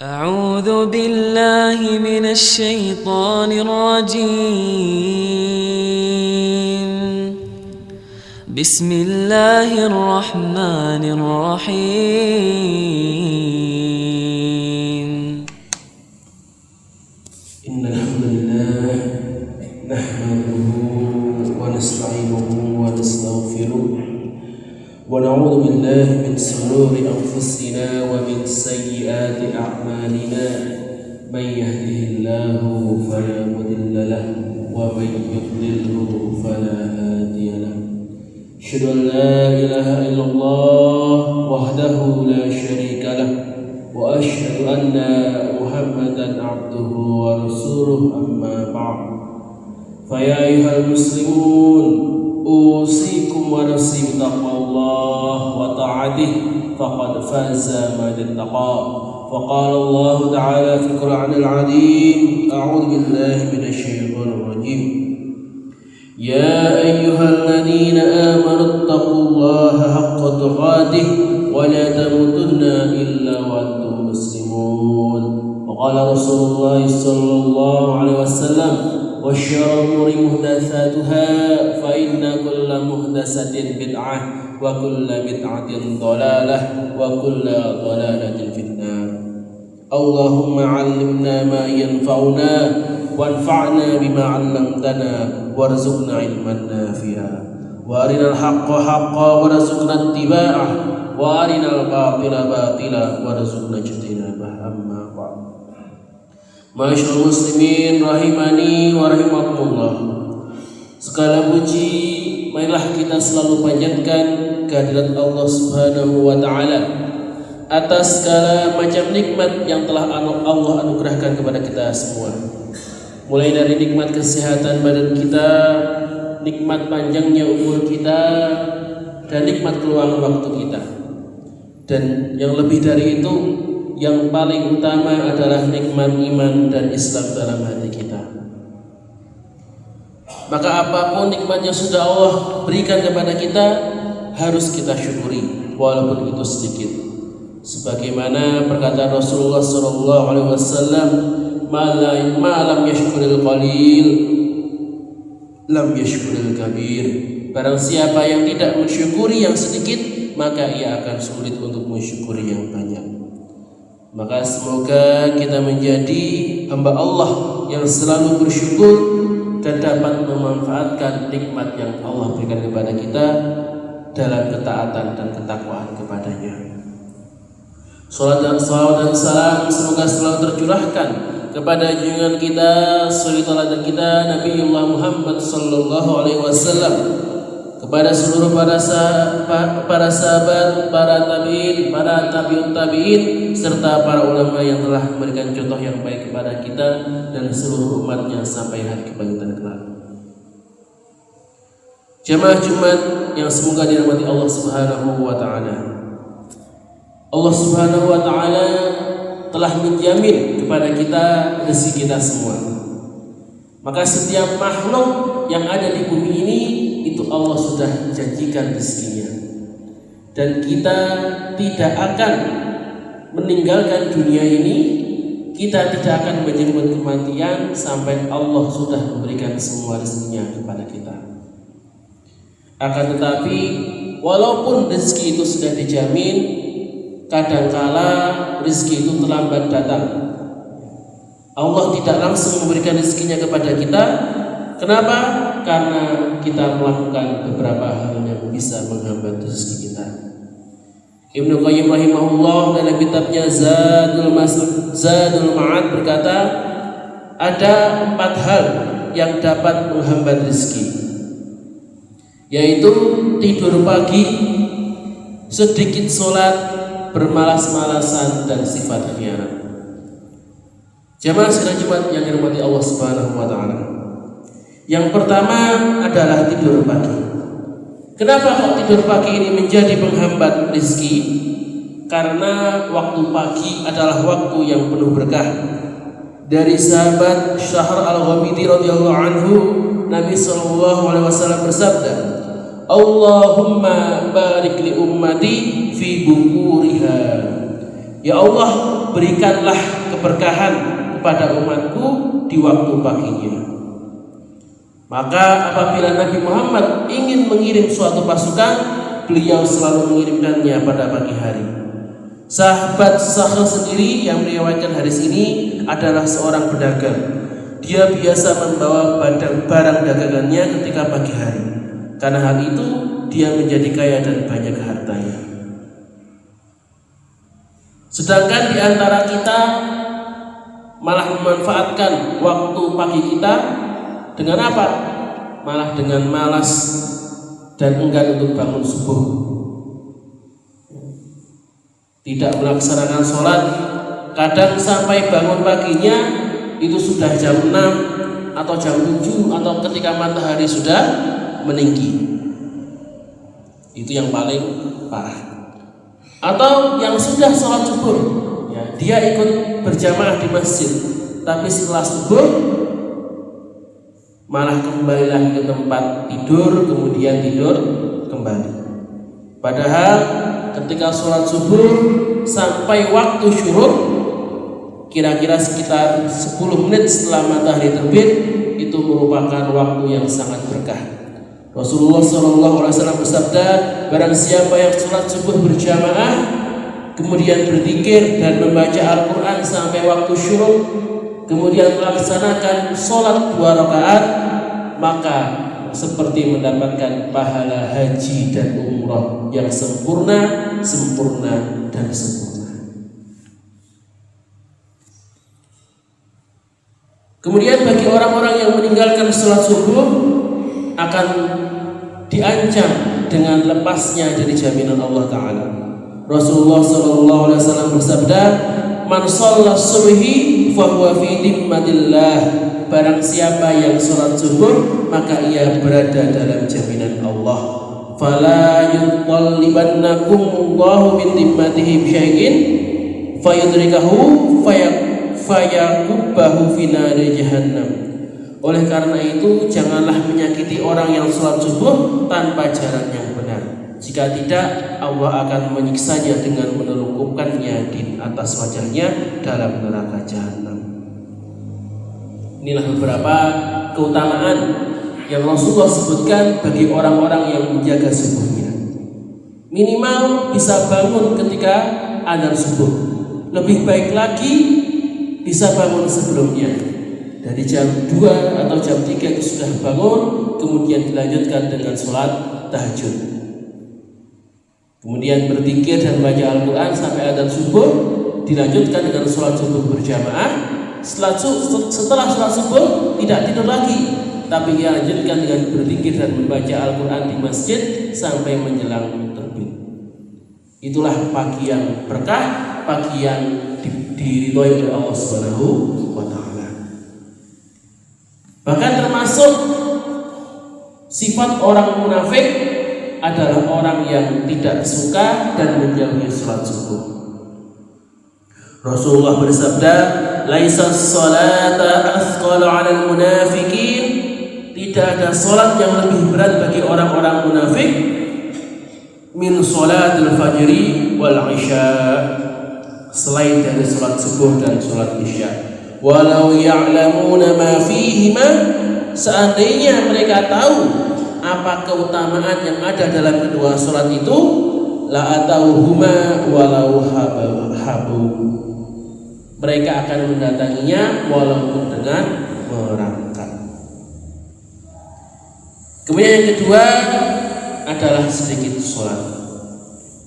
أعوذ بالله من الشيطان الرجيم. بسم الله الرحمن الرحيم. إن الحمد لله نحمده ونستعينه ونستغفره ونعوذ بالله من شرور أنفسنا ومن سيئات أعمالنا. من يهده الله فلا مضل له ومن يضلله فلا هادي له. أشهد أن لا إله إلا الله وحده لا شريك له وأشهد أن محمدا عبده ورسوله. أما بعد فيا أيها المسلمون أوصيكم ونفسي بتقوى الله وطاعته فقد فاز من اتقى. فقال الله تعالى في القرآن العظيم: أعوذ بالله من الشيطان الرجيم. يا أيها الذين آمنوا اتقوا الله حق تقاته ولا تموتن إلا وأنتم مسلمون. وقال رسول الله صلى الله عليه وسلم: وشر الأمور محدثاتها فإن كل محدثة بدعة وكل بدعة ضلالة وكل ضلالة في النار. اللهم علمنا ما ينفعنا وانفعنا بما علمتنا وارزقنا علما نافعا وارنا الحق حقا وارزقنا اتباعه وارنا الباطل باطلا وارزقنا اجتنابه. أما بعد. Masyaallah muslimin rahimani wa rahimakumullah. Segala puji marilah kita selalu panjatkan kehadirat Allah Subhanahu wa taala atas segala macam nikmat yang telah Allah anugerahkan kepada kita semua. Mulai dari nikmat kesehatan badan kita, nikmat panjangnya umur kita, dan nikmat keluangan waktu kita. Dan yang lebih dari itu, yang paling utama adalah nikmat iman dan Islam dalam hati kita. Maka apapun nikmat yang sudah Allah berikan kepada kita harus kita syukuri walaupun itu sedikit. Sebagaimana perkataan Rasulullah SAW, "Malam yashkuril qalil, lam yashkuril kabir." Barang siapa yang tidak mensyukuri yang sedikit, maka ia akan sulit untuk mensyukuri yang banyak. Maka semoga kita menjadi hamba Allah yang selalu bersyukur dan dapat memanfaatkan nikmat yang Allah berikan kepada kita dalam ketaatan dan ketakwaan kepadanya. Salat dan salam semoga selalu tercurahkan kepada junjungan kita, suri teladan kita, Nabiullah Muhammad sallallahu alaihi wasallam, kepada seluruh para sahabat, para tabi'in, para tabi'ut tabi'in, serta para ulama yang telah memberikan contoh yang baik kepada kita dan seluruh umatnya sampai hari kebangkitan kelak. Jamaah Jumat yang semoga dirahmati Allah Subhanahu wa taala. Allah Subhanahu wa taala telah menjamin kepada kita rezeki kita semua. Maka setiap makhluk yang ada di bumi ini itu Allah sudah janjikan rezekinya. Dan kita tidak akan meninggalkan dunia ini, kita tidak akan menjemput kematian sampai Allah sudah memberikan semua rezekinya kepada kita. Akan tetapi walaupun rezeki itu sudah dijamin, kadangkala rezeki itu terlambat datang. Allah tidak langsung memberikan rezekinya kepada kita. Kenapa? Karena kita melakukan beberapa hal yang bisa menghambat rezeki kita. Ibnu Qayyim rahimahullah dalam kitabnya Zadul Ma'ad berkata, ada 4 hal yang dapat menghambat rezeki, yaitu tidur pagi, sedikit sholat, bermalas-malasan, dan sifat khianat. Jamaah sidang Jumat yang dirahmati Allah Subhanahu wa taala. Yang pertama adalah tidur pagi. Kenapa kok tidur pagi ini menjadi penghambat rezeki? Karena waktu pagi adalah waktu yang penuh berkah. Dari sahabat Syahr al-Ghamidi radhiyallahu anhu, Nabi sallallahu alaihi wasallam bersabda, "Allahumma barik li ummati fi bukuriha." Ya Allah, berikanlah keberkahan kepada umatku di waktu paginya. Maka apabila Nabi Muhammad ingin mengirim suatu pasukan, beliau selalu mengirimkannya pada pagi hari. Sahabat Sakhr sendiri yang meriwayatkan hadis ini adalah seorang pedagang. Dia biasa membawa barang dagangannya ketika pagi hari. Karena hal itu dia menjadi kaya dan banyak hartanya. Sedangkan di antara kita malah memanfaatkan waktu pagi kita dengan apa? Malah dengan malas dan enggan untuk bangun subuh. Tidak melaksanakan sholat. Kadang sampai bangun paginya itu sudah jam 6 atau jam 7 atau ketika matahari sudah meninggi. Itu yang paling parah. Atau yang sudah sholat subuh, ya, dia ikut berjamaah di masjid, tapi setelah subuh malah kembali lagi ke tempat tidur, kemudian tidur kembali. Padahal ketika sholat subuh sampai waktu syuruk, kira-kira sekitar 10 menit setelah matahari terbit, itu merupakan waktu yang sangat berkah. Rasulullah SAW bersabda, barang siapa yang sholat subuh berjamaah, kemudian berzikir dan membaca Al-Quran sampai waktu syuruk, kemudian melaksanakan sholat 2 rakaat, maka seperti mendapatkan pahala haji dan umrah yang sempurna dan sempurna. Kemudian bagi orang-orang yang meninggalkan sholat subuh akan diancam dengan lepasnya dari jaminan Allah Ta'ala. Rasulullah SAW bersabda, man shalla subhi fahuwa fi dhimmatillah. Barang siapa yang sholat subuh, maka ia berada dalam jaminan Allah. Fala yutallibannakum Allahu min dhimmatihi bisyai'in fayudrikahu fayakubbahu fi nari jahannam. Oleh karena itu, janganlah menyakiti orang yang sholat subuh tanpa jalan yang benar. Jika tidak, Allah akan menyiksanya dengan menelungkupkannya di atas wajahnya dalam neraka jahanam. Inilah beberapa keutamaan yang Rasulullah sebutkan bagi orang-orang yang menjaga subuhnya. Minimal bisa bangun ketika adzan subuh. Lebih baik lagi bisa bangun sebelumnya. Dari jam 2 atau jam 3 itu sudah bangun, kemudian dilanjutkan dengan sholat tahajud. Kemudian berzikir dan baca Al-Quran sampai adzan subuh, dilanjutkan dengan sholat subuh berjamaah. Setelah sholat subuh tidak tidur lagi, tapi dilanjutkan dengan berzikir dan membaca Al-Quran di masjid sampai menjelang terbit. Itulah pagi yang berkah, pagi yang diridhoi oleh Allah Subhanahu wa Ta'ala. Bahkan termasuk sifat orang munafik adalah orang yang tidak suka dan menjauhi sholat subuh. Rasulullah bersabda, laisa sholata athqala 'alal munafiqin. Tidak ada sholat yang lebih berat bagi orang-orang munafik min sholatil fajri wal isya, selain dari sholat subuh dan sholat isya. Walau ya'lamuna ma fihima, seandainya mereka tahu apa keutamaan yang ada dalam kedua sholat itu, la atauhuma walau habu, mereka akan mendatanginya walaupun dengan merangkak. Kemudian yang kedua adalah sedikit sholat,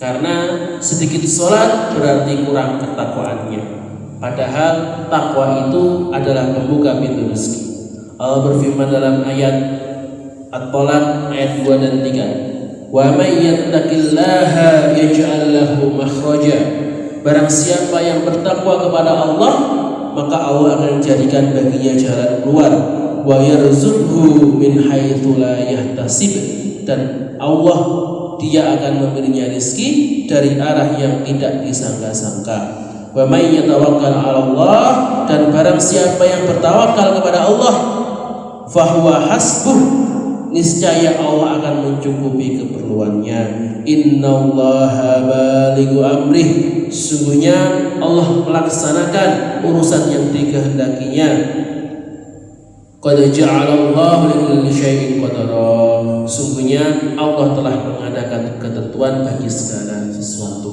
karena sedikit sholat berarti kurang ketakwaannya. Padahal takwa itu adalah pembuka pintu rezeki. Allah berfirman dalam ayat At-Talaq ayat 2 dan 3, wa may yattaqillaha yaj'al lahu makhraja. Barang siapa yang bertakwa kepada Allah, maka Allah akan jadikan baginya jalan keluar. Wa yarzuqhu min haitsu la yahtasib. Dan Allah, Dia akan memberinya rezeki dari arah yang tidak disangka-sangka. Wa may yatawakkal 'ala Allah, dan barang siapa yang bertawakal kepada Allah, fahuwa hasbuh, niscaya Allah akan mencukupi keperluannya. Innallaha balighu amrih, sungguhnya Allah melaksanakan urusan yang dikehendakinya. Qad ja'alallahu likulli syai'in qadara, sungguhnya Allah telah mengadakan ketentuan bagi segala sesuatu.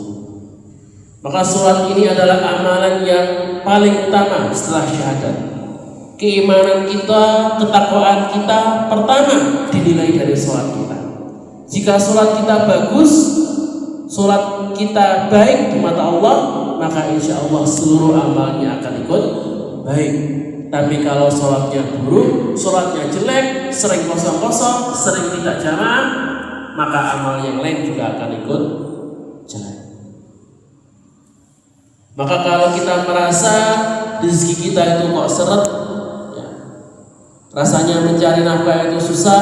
Maka sholat ini adalah amalan yang paling utama setelah syahadat. Keimanan kita, ketakwaan kita pertama dinilai dari sholat kita. Jika sholat kita bagus, sholat kita baik di mata Allah, maka insya Allah seluruh amalnya akan ikut baik. Tapi kalau sholatnya buruk, sholatnya jelek, sering kosong-kosong, sering tidak jamaah, maka amal yang lain juga akan ikut jelek. Maka kalau kita merasa rezeki kita itu kok seret, ya, rasanya mencari nafkah itu susah,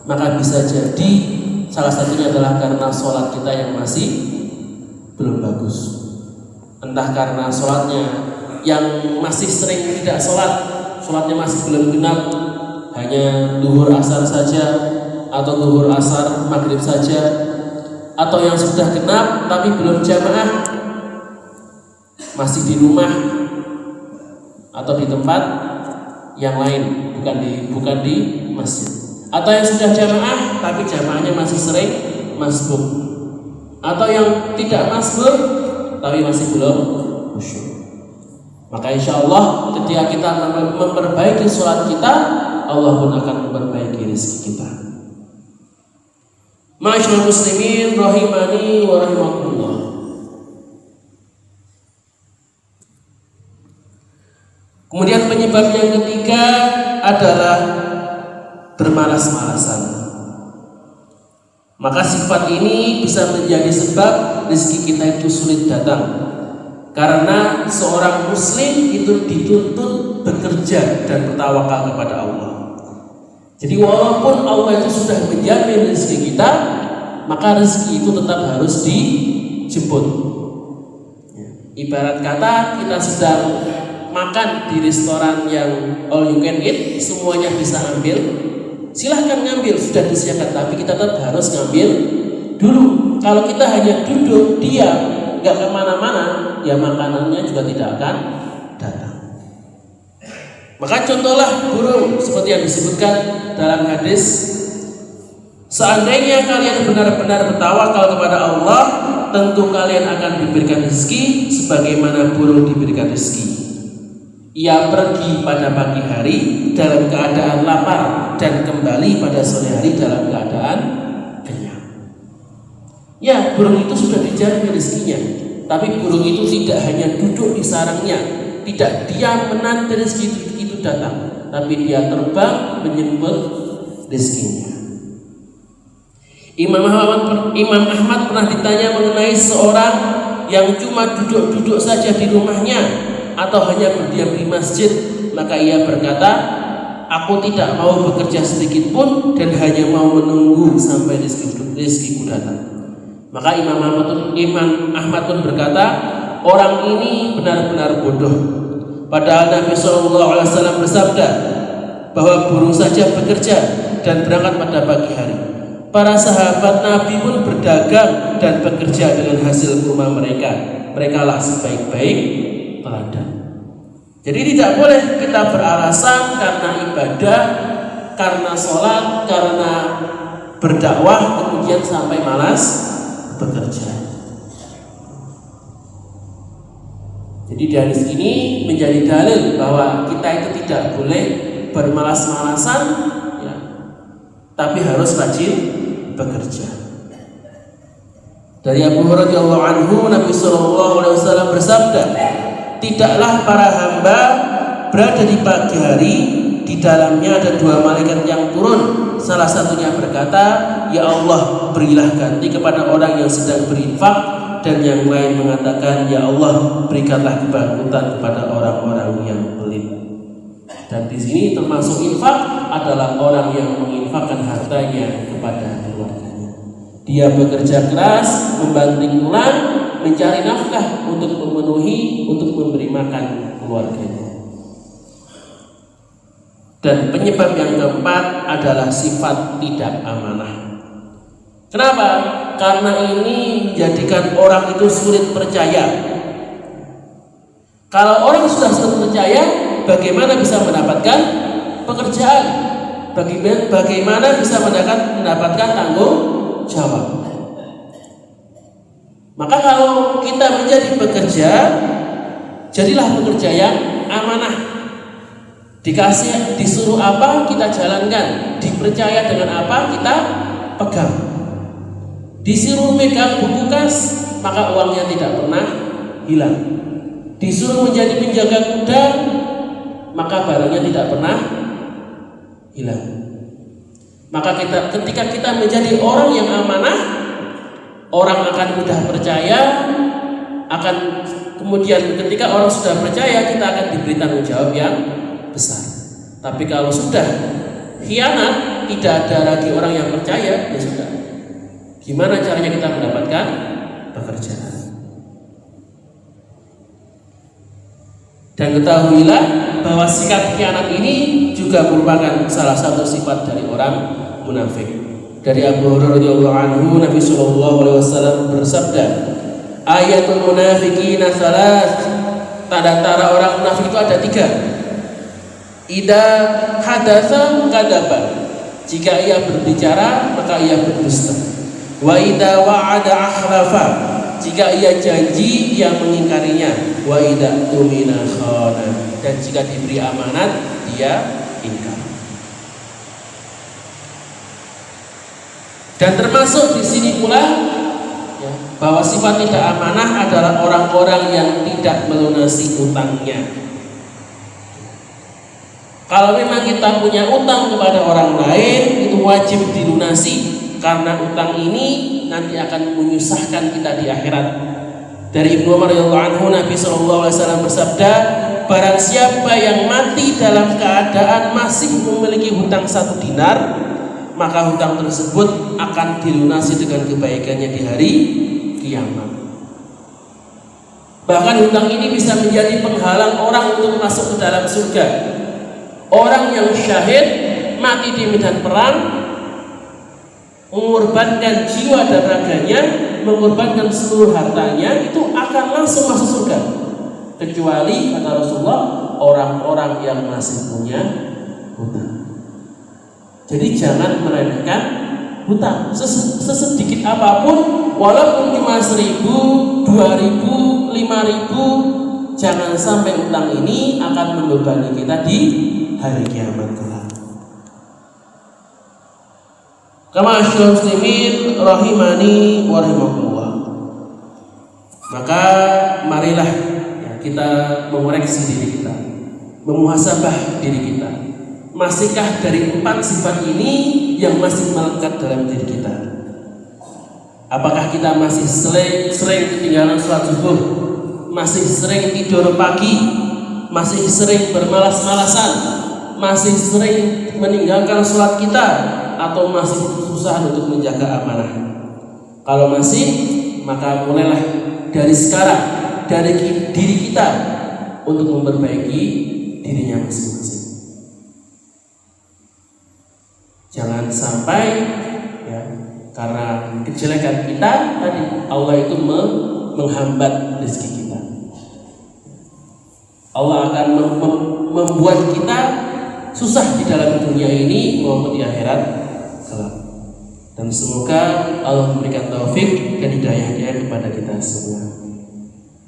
maka bisa jadi salah satunya adalah karena sholat kita yang masih belum bagus. Entah karena sholatnya yang masih sering tidak sholat, sholatnya masih belum genap, hanya duhur asar saja, atau duhur asar maghrib saja, atau yang sudah genap tapi belum jamaah, masih di rumah atau di tempat yang lain, bukan di masjid, atau yang sudah jamaah tapi jamaahnya masih sering masbuk, atau yang tidak masbuk tapi masih belum khusyuk. Maka insya Allah ketika kita memperbaiki sholat kita, Allah pun akan memperbaiki rezeki kita. Ma'asyiral muslimin rahimani wa rahimakumullah. Kemudian penyebab yang ketiga adalah bermalas-malasan. Maka sifat ini bisa menjadi sebab rezeki kita itu sulit datang. Karena seorang muslim itu dituntut bekerja dan bertawakal kepada Allah. Jadi walaupun Allah itu sudah menjamin rezeki kita, maka rezeki itu tetap harus dijemput. Ibarat kata kita sedang makan di restoran yang all you can eat, semuanya bisa ambil, silahkan ngambil, sudah disediakan, tapi kita tetap harus ngambil dulu. Kalau kita hanya duduk diam, nggak kemana-mana, ya makanannya juga tidak akan datang. Maka contohlah burung seperti yang disebutkan dalam hadis, seandainya kalian benar-benar bertawakal kepada Allah, tentu kalian akan diberikan rezeki sebagaimana burung diberikan rezeki. Ia pergi pada pagi hari dalam keadaan lapar dan kembali pada sore hari dalam keadaan kenyang. Ya, burung itu sudah dijamin rezekinya, tapi burung itu tidak hanya duduk di sarangnya, tidak diam menanti rezeki itu datang, tapi dia terbang menyambut rezekinya. Imam Ahmad pernah ditanya mengenai seorang yang cuma duduk-duduk saja di rumahnya atau hanya berdiam di masjid, maka ia berkata, aku tidak mau bekerja sedikit pun dan hanya mau menunggu sampai rezekiku datang. Maka Imam Ahmad pun berkata, orang ini benar-benar bodoh. Padahal Nabi SAW bersabda bahwa burung saja bekerja dan berangkat pada pagi hari. Para sahabat Nabi pun berdagang dan bekerja dengan hasil kurma mereka. Merekalah sebaik-baik teladan. Jadi tidak boleh kita beralasan karena ibadah, karena sholat, karena berdakwah kemudian sampai malas bekerja. Jadi dari sini menjadi dalil bahwa kita itu tidak boleh bermalas-malasan, ya, tapi harus rajin bekerja. Dari Abu Hurairah radhiyallahu anhu, Nabi SAW bersabda, tidaklah para hamba berada di pagi hari, di dalamnya ada dua malaikat yang turun. Salah satunya berkata, ya Allah, berilah ganti kepada orang yang sedang berinfak. Dan yang lain mengatakan, ya Allah, berikanlah kebangkitan kepada orang-orang yang pelit. Dan di sini termasuk infak adalah orang yang menginfakkan hartanya kepada keluarganya. Dia bekerja keras, membanting tulang, mencari nafkah untuk memberi, memberi makan keluarganya. Dan penyebab yang keempat adalah sifat tidak amanah. Kenapa? Karena ini menjadikan orang itu sulit percaya. Kalau orang sudah sulit percaya, bagaimana bisa mendapatkan pekerjaan? Bagaimana bisa mendapatkan tanggung jawab? Maka kalau kita menjadi pekerja, jadilah pekerja yang amanah. Disuruh apa kita jalankan, dipercaya dengan apa kita pegang. Disuruh megang buku kas, maka uangnya tidak pernah hilang. Disuruh menjadi penjaga kuda, maka barangnya tidak pernah hilang. Maka ketika kita menjadi orang yang amanah, orang akan mudah percaya. Kemudian ketika orang sudah percaya, kita akan diberi tanggung jawab yang besar. Tapi kalau sudah khianat, tidak ada lagi orang yang percaya, ya sudah. Gimana caranya kita mendapatkan pekerjaan? Dan ketahuilah bahwa sikap khianat ini juga merupakan salah satu sifat dari orang munafik. Dari Abu Hurairah radhiyallahu anhu, Nabi sallallahu alaihi wasallam bersabda, "Ayatul munafiqina thalath." Tanda-tanda orang munafik itu ada 3. Idza hadatsa kadzaba. Jika ia berbicara, maka ia berdusta. Wa idza wa'ada akhlafa. Jika ia janji, ia mengingkarinya. Wa idza tumina khana. Dan jika diberi amanat, dia ingkar. Dan termasuk di sini pula bahwa sifat tidak amanah adalah orang-orang yang tidak melunasi utangnya. Kalau memang kita punya utang kepada orang lain, itu wajib dilunasi, karena utang ini nanti akan menyusahkan kita di akhirat. Dari Ibnu Umar radhiyallahu anhu, Nabi sallallahu alaihi wasallam bersabda, barang siapa yang mati dalam keadaan masih memiliki hutang 1 dinar, maka hutang tersebut akan dilunasi dengan kebaikannya di hari kiamat. Bahkan hutang ini bisa menjadi penghalang orang untuk masuk ke dalam surga. Orang yang syahid mati di medan perang, mengorbankan jiwa dan raganya, mengorbankan seluruh hartanya, itu akan langsung masuk surga. Kecuali kata Rasulullah, orang-orang yang masih punya hutang. Jadi jangan meremehkan hutang. Sesedikit apapun, walaupun cuma 1.000, 2.000, 5.000, jangan sampai hutang ini akan membebani kita di hari kiamat kelak. Ma'asyiral muslimin rahimani wa rahimakumullah. Maka marilah kita mengoreksi diri kita, memuhasabah diri kita. Masihkah dari 4 sifat ini yang masih melekat dalam diri kita? Apakah kita masih sering ketinggalan sholat subuh, masih sering tidur pagi, masih sering bermalas-malasan, masih sering meninggalkan sholat kita, atau masih susah untuk menjaga amanah? Kalau masih, maka mulailah dari sekarang, dari diri kita untuk memperbaiki dirinya masing-masing. Jangan sampai karena kejelekan kita tadi, Allah itu menghambat rezeki kita. Allah akan membuat kita susah di dalam dunia ini maupun di akhirat kelak. Dan semoga Allah memberikan taufik dan hidayah-Nya kepada kita semua.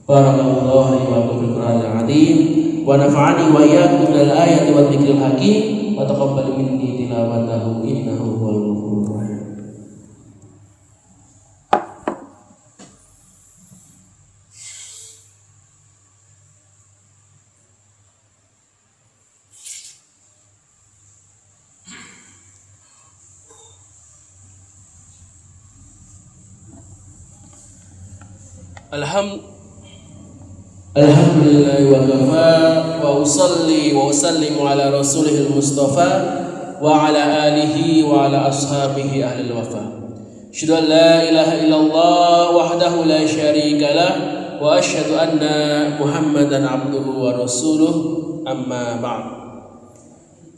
Barakallahu li wa lakum fil Qur'anil 'azim wa nafa'ani wa iyyakum bil ayati wa dzikril hakim wa taqabbal minni tilawatahu innahu huwal ghafurur rahim. Alhamdulillah wa kafa wa usalli wa usallimu ala rasulihil mustafa wa ala alihi wa ala ashabihi ahlil wafa. Asyhadu an la ilaha illallah wahdahu la syarika lah wa asyhadu anna Muhammadan abduhu wa rasuluh, amma ba'd.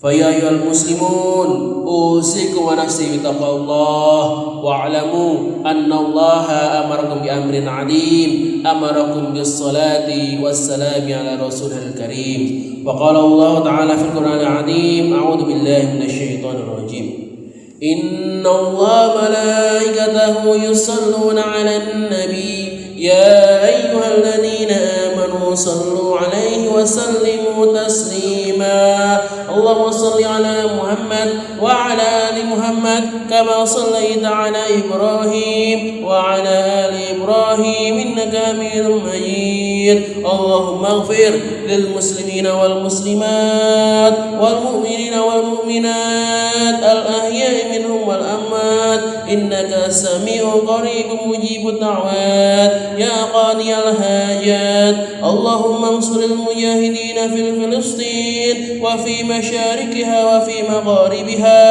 فيا أيها المسلمون أوصيكم ونفسي بتقوى الله واعلموا أن الله أمركم بأمر عظيم أمركم بالصلاة والسلام على رسوله الكريم وقال الله تعالى في القرآن العظيم أعوذ بالله من الشيطان الرجيم إن الله ملائكته يصلون على النبي يا أيها الذين آمنوا صلوا عليه وسلموا تسليما اللهم صل على محمد وعلى آل محمد كما صليت على إبراهيم وعلى آل إبراهيم إنك حميد مجيد اللهم اغفر للمسلمين والمسلمات والمؤمنين والمؤمنات الأحياء منهم والأموات إنك سميع قريب مجيب الدعوات يا قاضي الحاجات اللهم انصر المجاهدين في فلسطين وفي مشارقها وفي مغاربها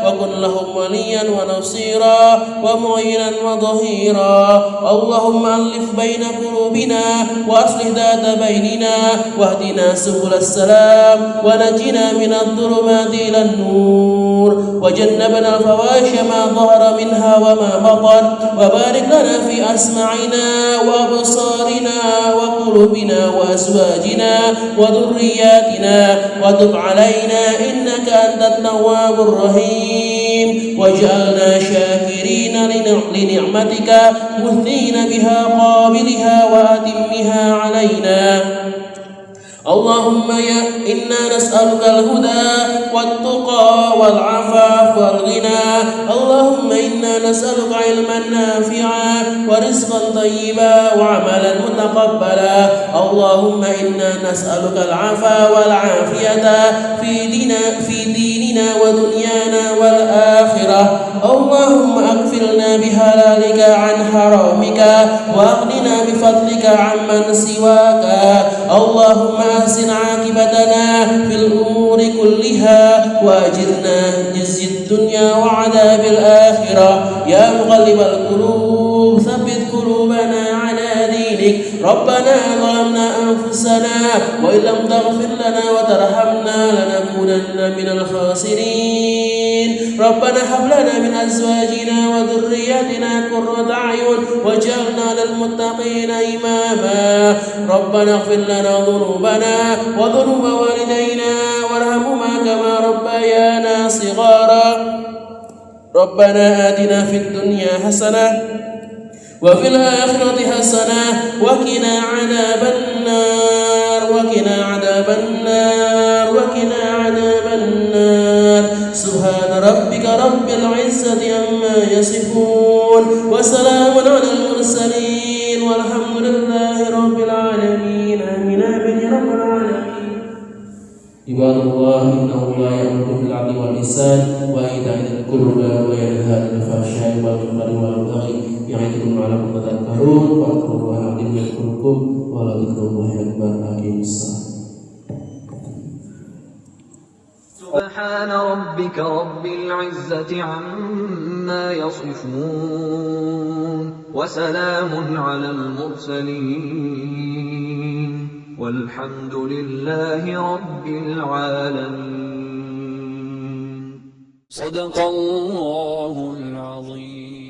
وكن لهم وليا ونصيرا ومعينا وظهيرا اللهم ألف بين قلوبنا وأصلح ذات بيننا واهدنا سبل السلام ونجنا من الظلمات إلى النور وجنبنا الفواحش ما ظهر منها وما بطن وبارك لنا في أسماعنا وأبصارنا وقلوبنا وأزواجنا وذرياتنا وتب علينا إنك أنت التواب الرحيم واجعلنا شاكرين لنعمتك مثنين بها قابلها وأتمها علينا اللهم إنا نسألك الهدى والتقى والعفاف والغنى اللهم إنا نسألك علما نافعا ورزقا طيبا وعملا متقبلا اللهم إنا نسألك العفا والعافية في ديننا ودنيانا والآخرة اللهم أكفلنا بحلالك عن حرامك وأغننا بفضلك عمن سواك اللهم أحسن عاقبتنا في الأمور كلها وأجرنا جزي الدنيا وعذاب الآخرة يا مقلب القلوب ثبت قلوبنا على دينك ربنا ظلمنا أنفسنا وإن لم تغفر لنا وترحمنا لنكونن من الخاسرين ربنا هب لنا من أزواجنا وذرياتنا قرة أعين واجعلنا للمتقين إماما ربنا اغفر لنا ذنوبنا وذنوب والدينا وارحمهما كما ربيانا صغارا ربنا آتنا في الدنيا حسنة وفي الآخرة حسنة وقنا عذاب النار وقنا عذاب النار وقنا عذاب النار سبحان ربك رب العزة عما يصفون وسلام على المرسلين والحمد لله رب العالمين آمين آمين يا رب العالمين عباد الله إنه لا يأمر بالعدل والإحسان وإيتاء ذي القربى وينهى عن الفحشاء والمنكر والبغي يعظكم لعلكم تذكرون واذكروا الله العظيم يذكركم ولذكر الله أكبر أقيموا الصلاة سبحان ربك رب العزة عما يصفون وسلام على المرسلين والحمد لله رب العالمين صدق الله العظيم.